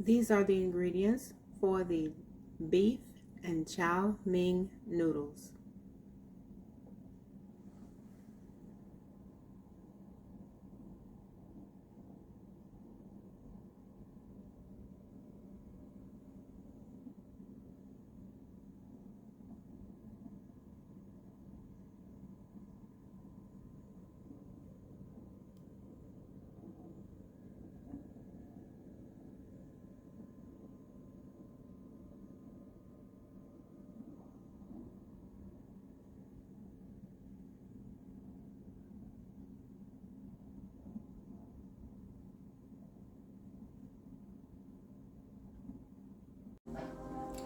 These are the ingredients for the beef and chow mein noodles.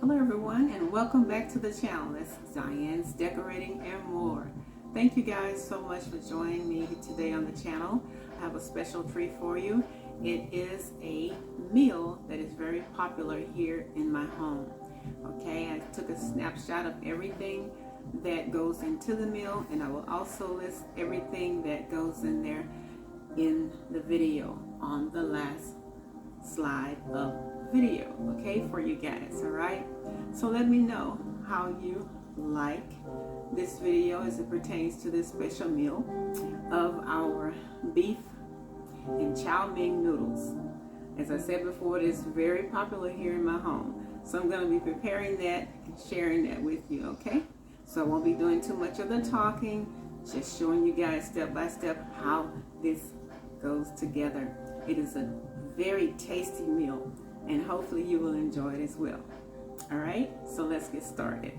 Hello everyone, and welcome back to the channel. It's Diane's Decorating and More. Thank you guys so much for joining me today on the channel. I have a special treat for you. It is a meal that is very popular here in my home. Okay, I took a snapshot of everything that goes into the meal, and I will also list everything that goes in there in the video on the last slide of video, okay, for you guys. All right, so let me know how you like this video as it pertains to this special meal of our beef and chow mein noodles. As I said before, it is very popular here in my home, so I'm going to be preparing that and sharing that with you. Okay, so I won't be doing too much of the talking, just showing you guys step by step how this goes together. It is a very tasty meal, and hopefully you will enjoy it as well. All right, so let's get started.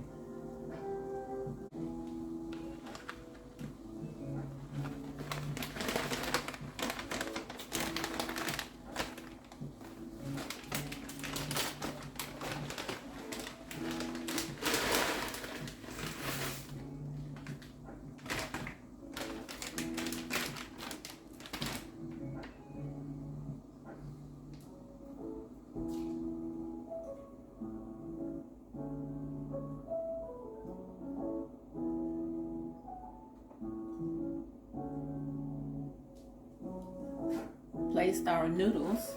Placed our noodles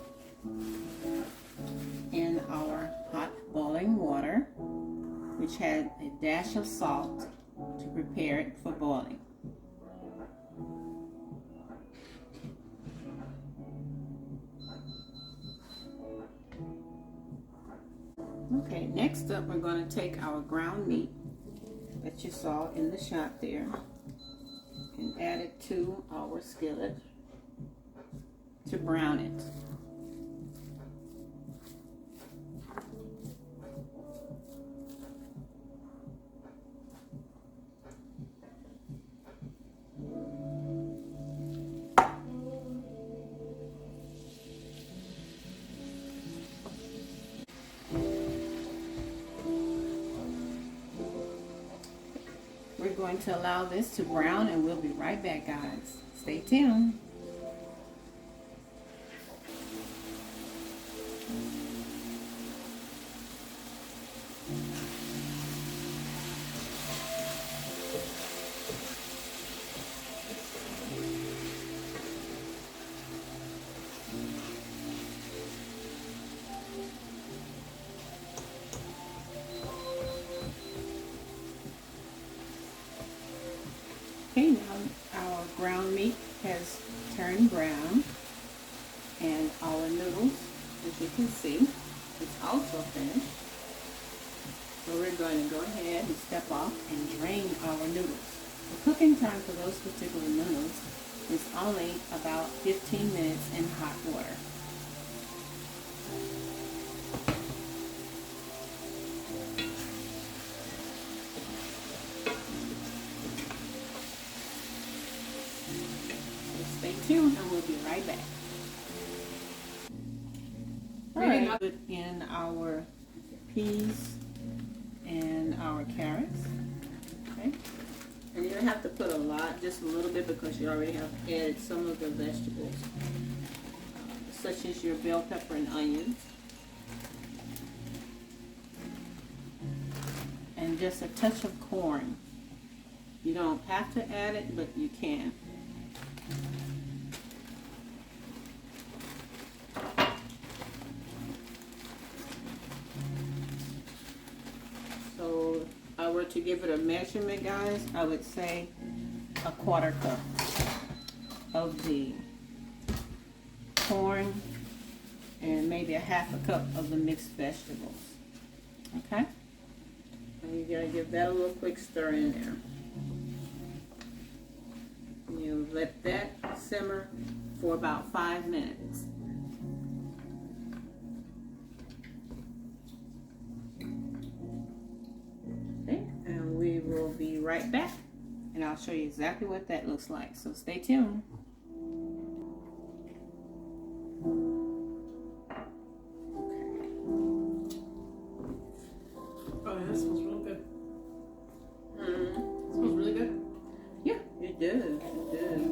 in our hot boiling water, which had a dash of salt to prepare it for boiling. Okay, next up we're going to take our ground meat that you saw in the shot there and add it to our skillet to brown it. We're going to allow this to brown, and we'll be right back, guys. Stay tuned. Okay, now our ground meat has turned brown, and our noodles, as you can see, is also finished. So we're going to go ahead and step off and drain our noodles. The cooking time for those particular noodles is only about 15 minutes in hot water. Stay tuned and we'll be right back. Alright, put in our peas and our carrots. Okay. And you don't have to put a lot, just a little bit, because you already have added some of the vegetables, such as your bell pepper and onions. And just a touch of corn. You don't have to add it, but you can. to give it a measurement, guys, I would say a 1/4 cup of the corn and maybe a 1/2 cup of the mixed vegetables. Okay? And you're going to give that a little quick stir in there. And you let that simmer for about 5 minutes. Okay, and we will be right back, and I'll show you exactly what that looks like. So stay tuned. Oh, yeah, that smells real good. It smells really good. Yeah, it does. It does.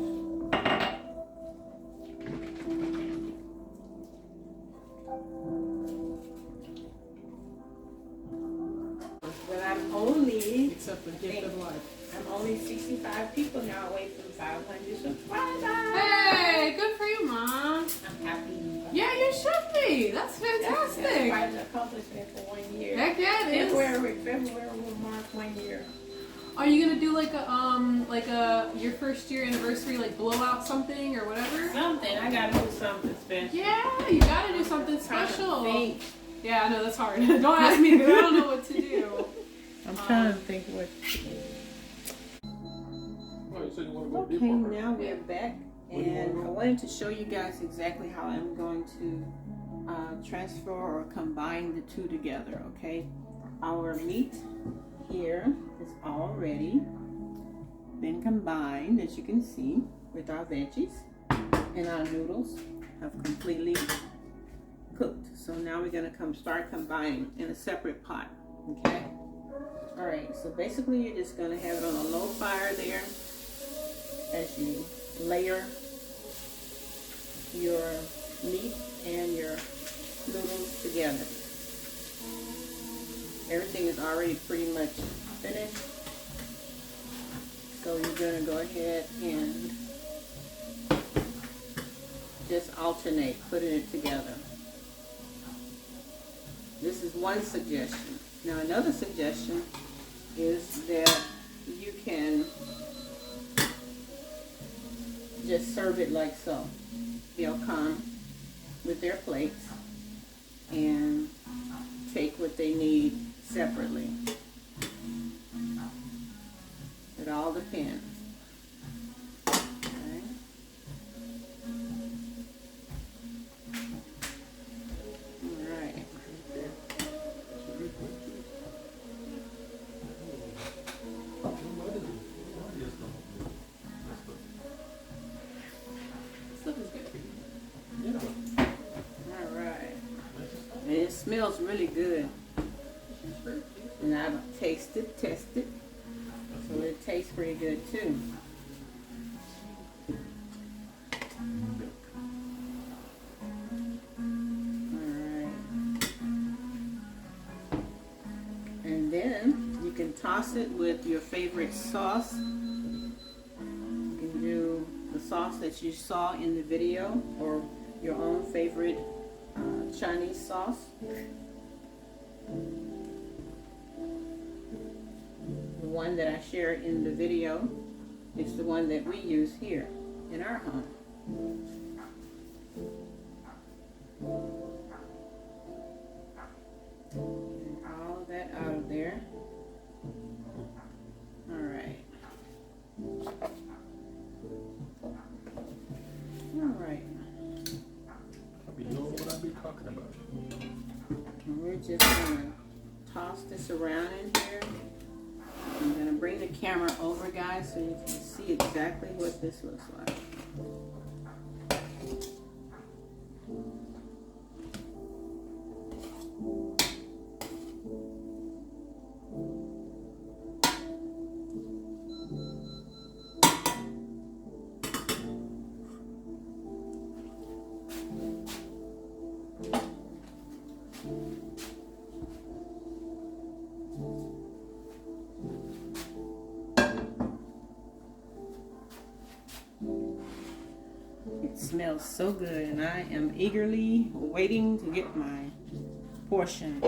But I'm only, Except for the gift of life. I'm only 65 people now away from 500 subscribers. Hey, good for you, Mom. I'm happy. Yeah, you should be. That's fantastic. That's quite an accomplishment for 1 year. Heck yeah, it is. February will mark 1 year. Are you gonna do like a your first year anniversary, like blowout something or whatever? Something. I gotta do something special. Yeah, you gotta do something Trying to special. think. Yeah, I know that's hard. Don't ask me because I don't know what to do. I'm trying to think what. Okay, now we're back, and I wanted to show you guys exactly how I'm going to transfer or combine the two together. Okay, our meat here is already been combined, as you can see, with our veggies, and our noodles have completely cooked. So now we're going to start combining in a separate pot. Okay. All right. So basically, you're just going to have it on a low fire there as you layer your meat and your noodles together. Everything is already pretty much finished. So you're going to go ahead and just alternate putting it together. This is one suggestion. Now another suggestion is that you can just serve it like so. They'll come with their plates and take what they need separately. It all depends. Okay. All right. Stuff is good. All right. And it smells really good. And I've tested. So it tastes pretty good too. Alright. And then you can toss it with your favorite sauce. You can do the sauce that you saw in the video or your own favorite Chinese sauce. The one that I shared in the video is the one that we use here in our home. Get all of that out of there. All right. All right. You know what I be talking about. And we're just gonna toss this around in here. I'm going to bring the camera over, guys, so you can see exactly what this looks like. It smells so good, and I am eagerly waiting to get my portion.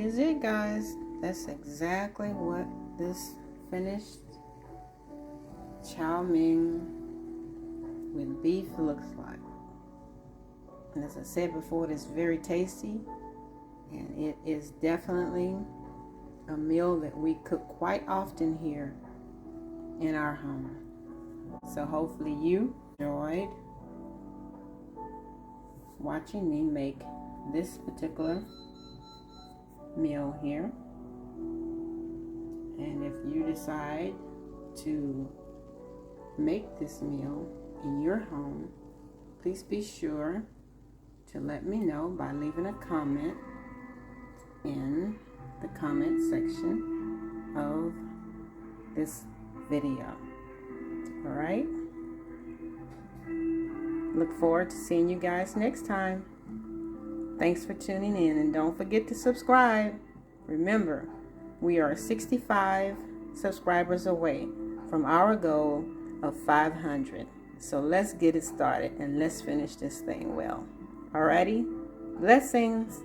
is it, guys. That's exactly what this finished chow mein with beef looks like. And as I said before, it is very tasty, and it is definitely a meal that we cook quite often here in our home. So hopefully you enjoyed watching me make this particular meal here. And if you decide to make this meal in your home, please be sure to let me know by leaving a comment in the comment section of this video. All right? Look forward to seeing you guys next time. Thanks for tuning in, and don't forget to subscribe. Remember, we are 65 subscribers away from our goal of 500. So let's get it started and let's finish this thing well. Alrighty? Blessings.